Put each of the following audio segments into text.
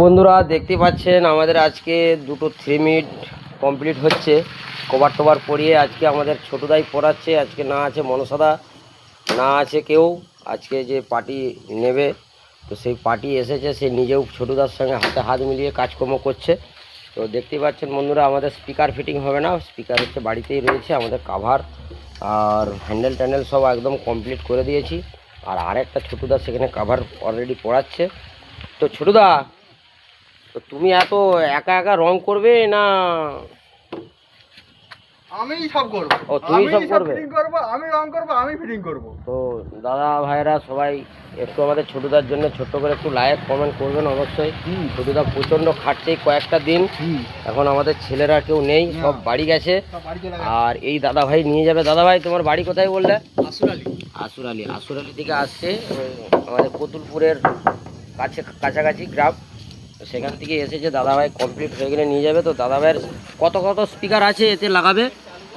বন্ধুরা দেখতে পাচ্ছেন আমাদের আজকে দুটো 3 মিনিট কমপ্লিট হচ্ছে। কভার টভার পরিয়ে আজকে আমাদের ছোটদাই পড়াচ্ছে। আজকে না আছে মনসাদা, না আছে কেউ। আজকে যে পার্টি নেবে তো সেই পার্টি এসেছে, সে নিজেও ছোটদার সঙ্গে হাতে হাত মিলিয়ে কাজকর্ম করছে। তো দেখতেই পাচ্ছেন বন্ধুরা, আমাদের স্পিকার ফিটিং হবে না, স্পিকার হচ্ছে বাড়িতেই রয়েছে। আমাদের কাভার আর হ্যান্ডেল ট্যান্ডেল সব একদম কমপ্লিট করে দিয়েছি। আর আরেকটা ছোটদা সেখানে কাভার অলরেডি পড়াচ্ছে। তো ছোটদা, তো তুমি এত একা একা রং করবে না? আমি সব করব। ও তুমি সব করবে? ফিটিং করব, আমি রং করব, আমি ফিটিং করব। তো দাদা ভাইরা সবাই একটু আমাদের ছোটদার জন্য ছোট্ট করে একটু লাইক কমেন্ট করবেন অবশ্যই। ছোটদা প্রচণ্ড খাটছে কয়েকটা দিন। এখন আমাদের ছেলেরা কেউ নেই, সব বাড়ি গেছে। আর এই দাদা ভাই নিয়ে যাবে। দাদা ভাই তোমার বাড়ি কোথায় বললে? আসুর আলী থেকে আসছে, আমাদের কতুলপুরের কাছাকাছি গ্রাম। সেখান থেকে এসেছে দাদাভাই, কমপ্লিট হয়ে গেলে নিয়ে যাবে। তো দাদাভাইয়ের কত কত স্পিকার আছে এতে লাগাবে?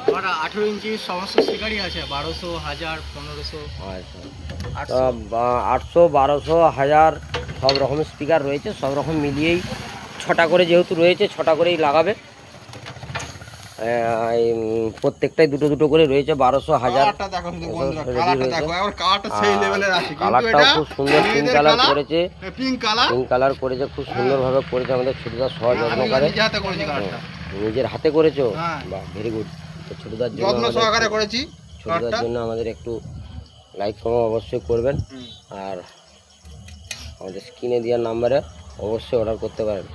আমার 18 ইঞ্চি সমস্ত স্পিকারই আছে, 1200, 1000, 1500। আচ্ছা, 800, 1200, 1000 সব রকমের স্পিকার রয়েছে। সব রকম মিলিয়েই 6টা করে যেহেতু রয়েছে, 6টা করেই লাগাবে। প্রত্যেকটাই দুটো দুটো করে রয়েছে, 1200, 1000। কালারটাও খুব সুন্দর, পিঙ্ক কালার করেছে। পিঙ্ক কালার করেছে, খুব সুন্দরভাবে করেছে আমাদের ছোটদা, সহজ যত্ন করে। নিজের হাতে করেছো? বাহ, ভেরি গুড। তো ছোটদার জন্য আমাদের একটু লাইক কমেন্ট অবশ্যই করবেন। আর আমাদের স্ক্রিনে দেওয়ার নাম্বারে অবশ্যই অর্ডার করতে পারেন।